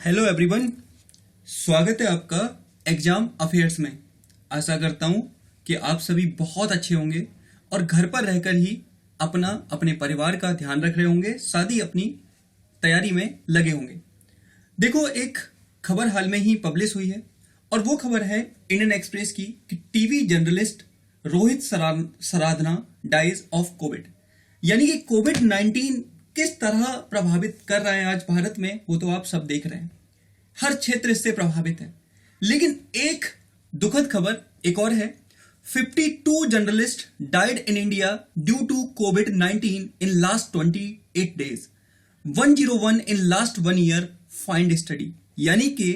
Hello everyone, स्वागत है आपका एग्जाम अफेयर्स में। आशा करता हूं कि आप सभी बहुत अच्छे होंगे और घर पर रहकर ही अपने परिवार का ध्यान रख रहे होंगे, साथ ही अपनी तैयारी में लगे होंगे। देखो, एक खबर हाल में ही पब्लिश हुई है और वो खबर है इंडियन एक्सप्रेस की कि TV journalist Rohit Sardana dies of COVID. यानी कि कोविड-19 किस तरह प्रभावित कर रहा है आज भारत में, वो तो आप सब देख रहे हैं। हर क्षेत्र इससे प्रभावित है। लेकिन एक दुखद खबर एक और है। 52 journalist died in India due to कोविड-19 in last 28 days, 101 in last 1 year find study. यानी कि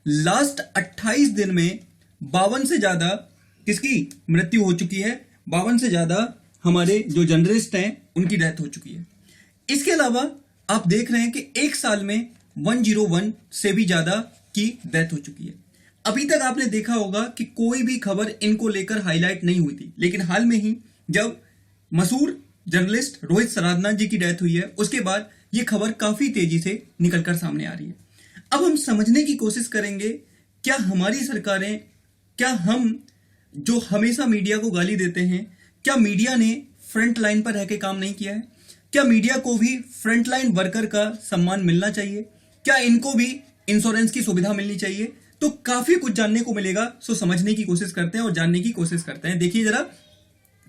लास्ट 28 दिन में 52 से ज्यादा किसकी मृत्यु हो चुकी है। 52 से ज्यादा हमारे जो जर्नलिस्ट हैं उनकी डेथ हो चुकी है। इसके अलावा आप देख रहे हैं कि एक साल में 101 से भी ज्यादा की डेथ हो चुकी है। अभी तक आपने देखा होगा कि कोई भी खबर इनको लेकर हाईलाइट नहीं हुई थी, लेकिन हाल में ही जब मशहूर जर्नलिस्ट रोहित सराधना जी की डेथ हुई है, उसके बाद यह खबर काफी तेजी से निकलकर सामने आ रही है। अब हम समझने की कोशिश करेंगे, क्या हमारी सरकारें, क्या हम जो हमेशा मीडिया को गाली देते हैं, क्या मीडिया ने फ्रंट लाइन पर रहकर काम नहीं किया है? क्या मीडिया को भी फ्रंटलाइन वर्कर का सम्मान मिलना चाहिए? क्या इनको भी इंश्योरेंस की सुविधा मिलनी चाहिए? तो काफी कुछ जानने को मिलेगा। सो समझने की कोशिश करते हैं और जानने की कोशिश करते हैं। देखिए जरा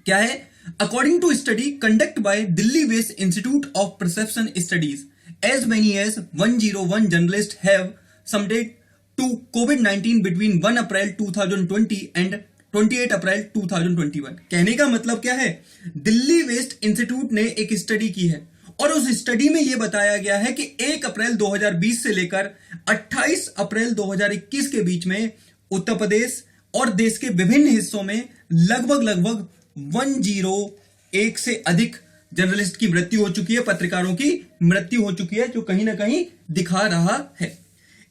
क्या है। According to study conduct by Delhi based institute of perception studies, as many as 101 journalist have submitted to कोविड-19 बिटवीन 1 अप्रैल 2020 एंड 28 अप्रैल 2021। कहने का मतलब क्या है, दिल्ली वेस्ट इंस्टीट्यूट ने एक स्टडी की है और उस स्टडी में यह बताया गया है कि 1 अप्रैल 2020 से लेकर 28 अप्रैल 2021 के बीच में उत्तर प्रदेश और देश के विभिन्न हिस्सों में लगभग 101 से अधिक जर्नलिस्ट की मृत्यु हो चुकी है, पत्रकारों की मृत्यु हो चुकी है, जो कहीं ना कहीं दिखा रहा है।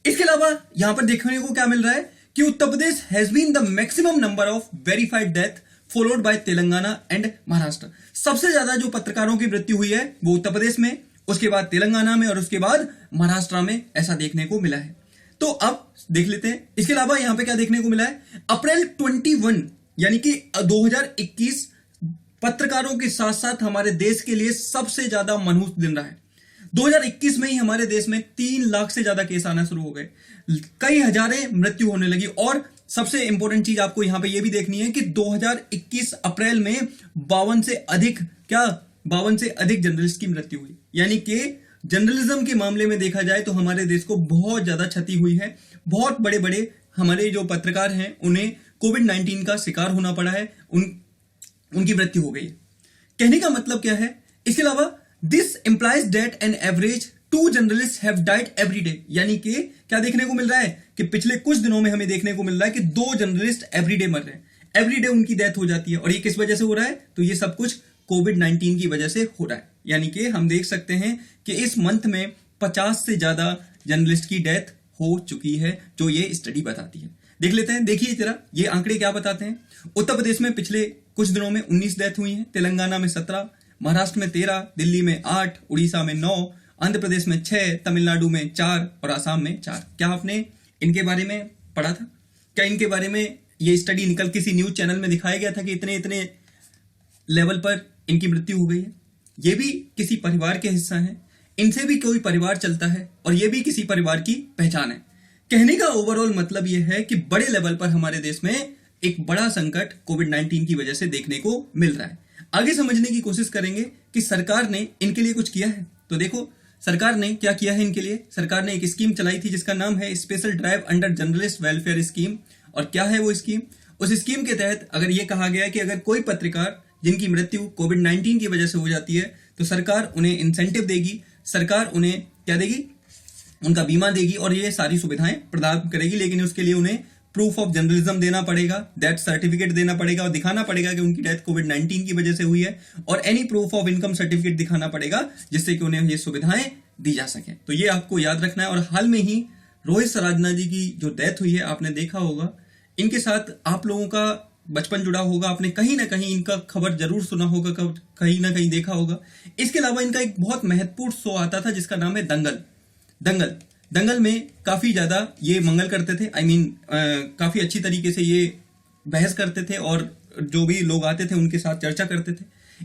इसके अलावा यहां पर देखने को क्या मिल रहा है कि Uttar Pradesh has been the maximum number of verified death followed by Telangana and Maharashtra. सबसे ज्यादा जो पत्रकारों की मृत्यु हुई है वो उत्तर प्रदेश में, उसके बाद तेलंगाना में और उसके बाद महाराष्ट्र में ऐसा देखने को मिला है। तो अब देख लेते हैं इसके अलावा यहां पे क्या देखने को मिला है। अप्रैल 21 यानी कि 2021 पत्रकारों के साथ साथ हमारे देश के लिए सबसे ज्यादा मनहूस दिन रहा है। 2021 में ही हमारे देश में 3 लाख से ज्यादा केस आना शुरू हो गए, कई हजारें मृत्यु होने लगी। और सबसे इंपॉर्टेंट चीज आपको यहां पे यह भी देखनी है कि 2021 अप्रैल में 52 से अधिक जर्नलिस्ट की मृत्यु हुई। यानी कि जर्नलिज्म के मामले में देखा जाए तो हमारे देश को बहुत ज्यादा क्षति हुई है। बहुत बड़े बड़े हमारे जो पत्रकार हैं उन्हें कोविड-19 का शिकार होना पड़ा है, उनकी मृत्यु हो गई है। कहने का मतलब क्या है। इसके अलावा this implies that an average 2 journalist have died every day. यानी कि क्या देखने को मिल रहा है कि पिछले कुछ दिनों में हमें देखने को मिल रहा है कि 2 जर्नलिस्ट एवरीडे मर रहे हैं, एवरीडे उनकी डेथ हो जाती है। और ये किस वजह से हो रहा है, तो ये सब कुछ कोविड-19 की वजह से हो रहा है। यानी कि हम देख सकते हैं कि इस मंथ में 50 से ज्यादा जर्नलिस्ट की डेथ हो चुकी है, जो ये स्टडी बताती है। देख लेते हैं, देखिए जरा ये आंकड़े क्या बताते हैं। उत्तर प्रदेश में पिछले कुछ दिनों में 19 डेथ हुई है, तेलंगाना में 17, महाराष्ट्र में 13, दिल्ली में 8, उड़ीसा में 9, आंध्र प्रदेश में 6, तमिलनाडु में 4 और आसाम में 4। क्या आपने इनके बारे में पढ़ा था? क्या इनके बारे में ये स्टडी निकल किसी न्यूज चैनल में दिखाया गया था कि इतने लेवल पर इनकी मृत्यु हो गई है? ये भी किसी परिवार के हिस्सा है, इनसे भी कोई परिवार चलता है और ये भी किसी परिवार की पहचान है। कहने का ओवरऑल मतलब यह है कि बड़े लेवल पर हमारे देश में एक बड़ा संकट कोविड-19 की वजह से देखने को मिल रहा है। आगे समझने की कोशिश करेंगे कि सरकार ने इनके लिए कुछ किया है। तो देखो सरकार ने क्या किया है इनके लिए। सरकार ने एक स्कीम चलाई थी जिसका नाम है special drive under journalist welfare scheme. और क्या है वो स्कीम? उस स्कीम के तहत अगर ये कहा गया है कि अगर कोई पत्रकार जिनकी मृत्यु कोविड-19 की वजह से हो जाती है तो सरकार उन्हें इंसेंटिव देगी, सरकार उन्हें क्या देगी, उनका बीमा देगी और ये सारी सुविधाएं प्रदान करेगी। लेकिन उसके लिए उन्हें प्रूफ ऑफ जर्नलिज्म देना पड़ेगा, डेथ सर्टिफिकेट देना पड़ेगा और दिखाना पड़ेगा कि उनकी डेथ कोविड-19 की वजह से हुई है, और any proof of income certificate दिखाना पड़ेगा जिससे कि उन्हें ये सुविधाएं दी जा सके। तो ये आपको याद रखना है। और हाल में ही रोहित सराधना जी की जो डेथ हुई है, आपने देखा होगा, इनके साथ आप लोगों का बचपन जुड़ा होगा, आपने कहीं ना कहीं इनका खबर जरूर सुना होगा, कहीं ना कहीं देखा होगा। इसके अलावा इनका एक बहुत महत्वपूर्ण शो आता था जिसका नाम है दंगल। दंगल में काफी ज्यादा ये मंगल करते थे, आई मीन काफी अच्छी तरीके से ये बहस करते थे और जो भी लोग आते थे उनके साथ चर्चा करते थे।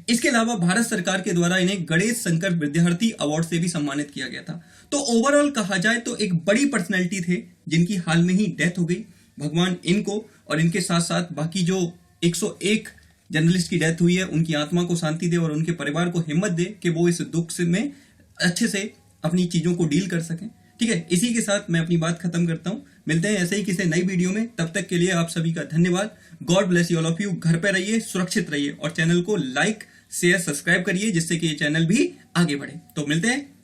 इसके अलावा भारत सरकार के द्वारा इन्हें गणेश शंकर विद्यार्थी अवार्ड से भी सम्मानित किया गया था। तो ओवरऑल कहा जाए तो एक बड़ी पर्सनैलिटी थे जिनकी हाल में ही डेथ हो गई। भगवान इनको और इनके साथ साथ बाकी जो 101 जर्नलिस्ट की डेथ हुई है उनकी आत्मा को शांति दे और उनके परिवार को हिम्मत दे कि वो इस दुख से में अच्छे से अपनी चीजों को डील कर सकें। ठीक है, इसी के साथ मैं अपनी बात खत्म करता हूं। मिलते हैं ऐसे ही किसी नई वीडियो में, तब तक के लिए आप सभी का धन्यवाद। God bless you all of you. घर पे रहिए, सुरक्षित रहिए और चैनल को लाइक शेयर सब्सक्राइब करिए जिससे कि ये चैनल भी आगे बढ़े। तो मिलते हैं